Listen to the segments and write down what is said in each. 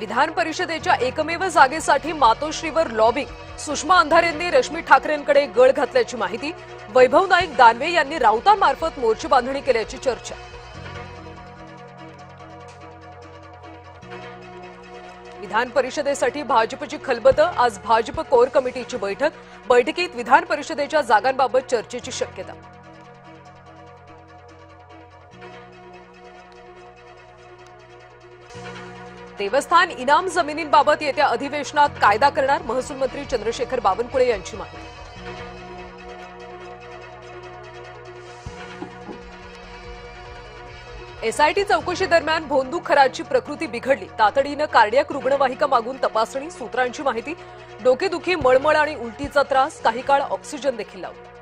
विधान परिषदेच्या एकमेव जागेसाठी मातोश्रीवर लॉबिंग, सुषमा अंधारेंनी रश्मी ठाकरेंकडे गळ घातल्याची माहिती. वैभव नाईक दानवे यांनी राऊतांमार्फत मोर्चे बांधणी केल्याची चर्चा. विधान परिषदेसाठी भाजपची खलबत. आज भाजप कोर कमिटीची बैठकीत विधान परिषदेच्या जागांबाबत चर्चेची शक्यता. देवस्थान इनाम जमिनींबाबत येत्या अधिवेशनात कायदा करणार. महसूल मंत्री चंद्रशेखर बावनकुळे यांची माहिती. एसआयटी चौकशी दरम्यान भोंदू खराची प्रकृती बिघडली. तातडीनं कार्डियाक रुग्णवाहिका मागून तपासणी. सूत्रांची माहिती. डोकेदुखी, मळमळ आणि उलटीचा त्रास. काही काळ ऑक्सिजन देखील लावला.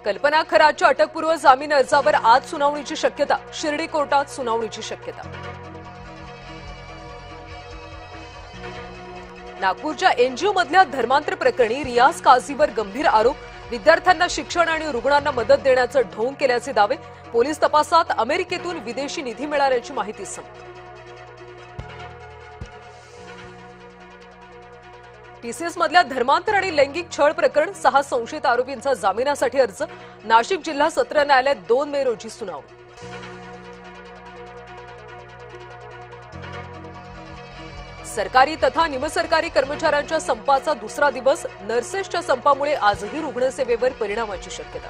कल्पना खराच्या अटकपूर्व जामीन अर्जावर आज सुनावणीची शक्यता. शिर्डी कोर्टात सुनावणीची शक्यता. नागपूरच्या एनजीओ मधल्या धर्मांतर प्रकरणी रियाज काझीवर गंभीर आरोप. विद्यार्थ्यांना शिक्षण आणि रुग्णांना मदत देण्याचं ढोंग केल्याचे दावे. पोलीस तपासात अमेरिकेतून विदेशी निधी मिळाल्याची माहिती समोर. टीसीएस मधल्या धर्मांतर आणि लैंगिक छळ प्रकरण. 6 संशयित आरोपींचा जामिनासाठी अर्ज. नाशिक जिल्हा सत्र न्यायालयात 2 मे रोजी सुनावणी. सरकारी तथा निमसरकारी कर्मचाऱ्यांच्या संपाचा दुसरा दिवस. नर्सेसच्या संपामुळे आजही रुग्णसेवेवर परिणामाची शक्यता.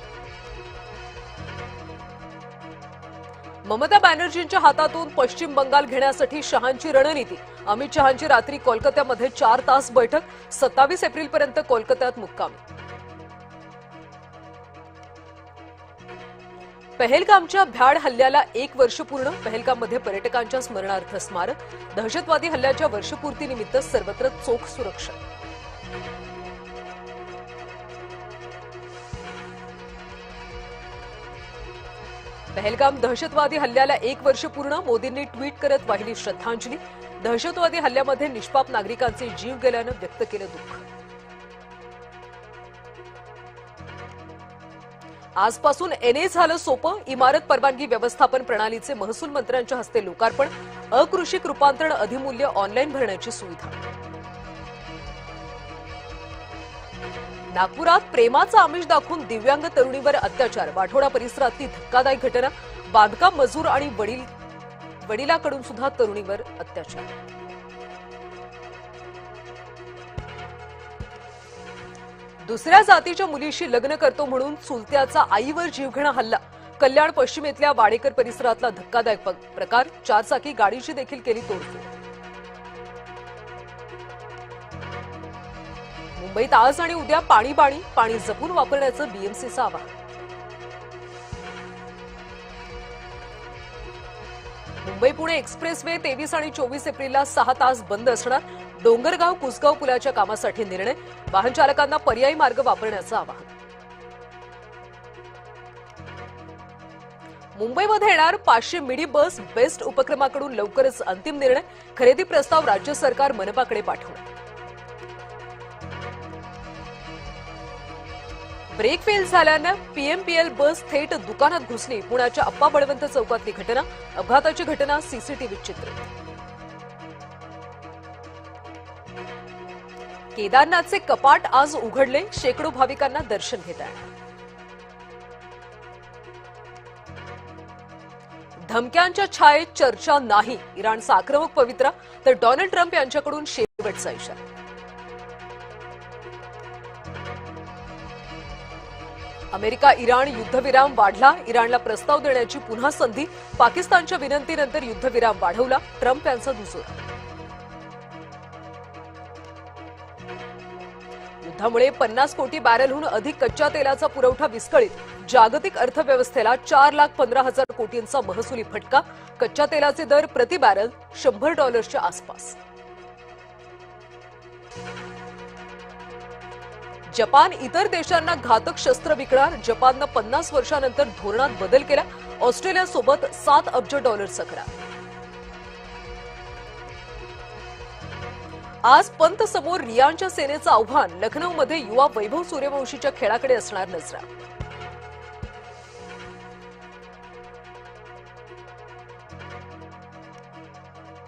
ममता बॅनर्जींच्या हातातून पश्चिम बंगाल घेण्यासाठी शहांची रणनीती. अमित शहांची रात्री कोलकात्यामध्ये 4 तास बैठक. 27 एप्रिलपर्यंत कोलकात्यात मुक्काम. पहलगामच्या भ्याड हल्ल्याला 1 वर्ष पूर्ण. पहलगाममध्ये पर्यटकांच्या स्मरणार्थ स्मारक. दहशतवादी हल्ल्याच्या वर्षपूर्तीनिमित्त सर्वत्र चोख सुरक्षा. पहलगाम दहशतवादी हल्ल्याला 1 वर्ष पूर्ण. मोदींनी ट्विट करत वाहिली श्रद्धांजली. दहशतवादी हल्ल्यामध्ये निष्पाप नागरिकांचे जीव गेल्यानं व्यक्त केलं दुःख. आजपासून एनए झालं सोपं. इमारत परवानगी व्यवस्थापन प्रणालीचे महसूल मंत्र्यांच्या हस्ते लोकार्पण. अकृषिक रूपांतरण अधिमूल्य ऑनलाईन भरण्याची सुविधा. नागपुरात प्रेमाचा आमिष दाखवून दिव्यांग तरुणीवर अत्याचार. वाठोडा परिसरातली धक्कादायक घटना. बांधकाम मजूर आणि वडिलाकडून सुद्धा तरुणीवर अत्याचार. दुसऱ्या जातीच्या मुलीशी लग्न करतो म्हणून चुलत्याचा आईवर जीवघेणा हल्ला. कल्याण पश्चिमेतल्या वाडेकर परिसरातला धक्कादायक प्रकार. 4 चाकी गाडीची देखील केली तोडफोड. मुंबईत आज आणि उद्या पाणी जपून वापरण्याचं बीएमसीचं आवाहन. मुंबई पुणे एक्सप्रेसवे 23 आणि 24 एप्रिलला 6 तास बंद असणार. डोंगरगाव कुसगाव पुलाच्या कामासाठी निर्णय. वाहन चालकांना पर्यायी मार्ग वापरण्याचं आवाहन. मुंबईमध्ये येणार 500 मिडी बस. बेस्ट उपक्रमाकडून लवकरच अंतिम निर्णय. खरेदी प्रस्ताव राज्य सरकार मनपाकडे पाठवणार. ब्रेक फेल झाल्यानं पीएमपीएल बस थेट दुकानात घुसली. पुण्याच्या अप्पा बळवंत चौकातली घटना. अपघाताची घटना सीसीटीव्ही चित्रित. केदारनाथचे कपाट आज उघडले. शेकडो भाविकांना दर्शन घेता येणार. धमक्यांच्या छायेत चर्चा नाही. इराणचा आक्रमक पवित्रा. तर डोनाल्ड ट्रम्प यांच्याकडून शेवटचा इशारा. अमेरिका इराण युद्धविराम वाढला. इराणला प्रस्ताव देण्याची पुन्हा संधी. पाकिस्तानच्या विनंतीनंतर युद्धविराम वाढवला. ट्रम्प यांचा दुजोरा. युद्धामुळे 50 कोटी बॅरलहून अधिक कच्च्या तेलाचा पुरवठा विस्कळीत. जागतिक अर्थव्यवस्थेला 4,15,000 कोटींचा महसुली फटका. कच्च्या तेलाचे दर प्रति बॅरल $100 आसपास. जपान इतर देशांना घातक शस्त्र विकणार. जपाननं 50 वर्षांनंतर धोरणात बदल केला. ऑस्ट्रेलियासोबत $7 अब्ज करार. आज पंत समोर रियांच्या सेनेचं आव्हान. लखनौमध्ये युवा वैभव सूर्यवंशीच्या खेळाकडे असणार नजरा.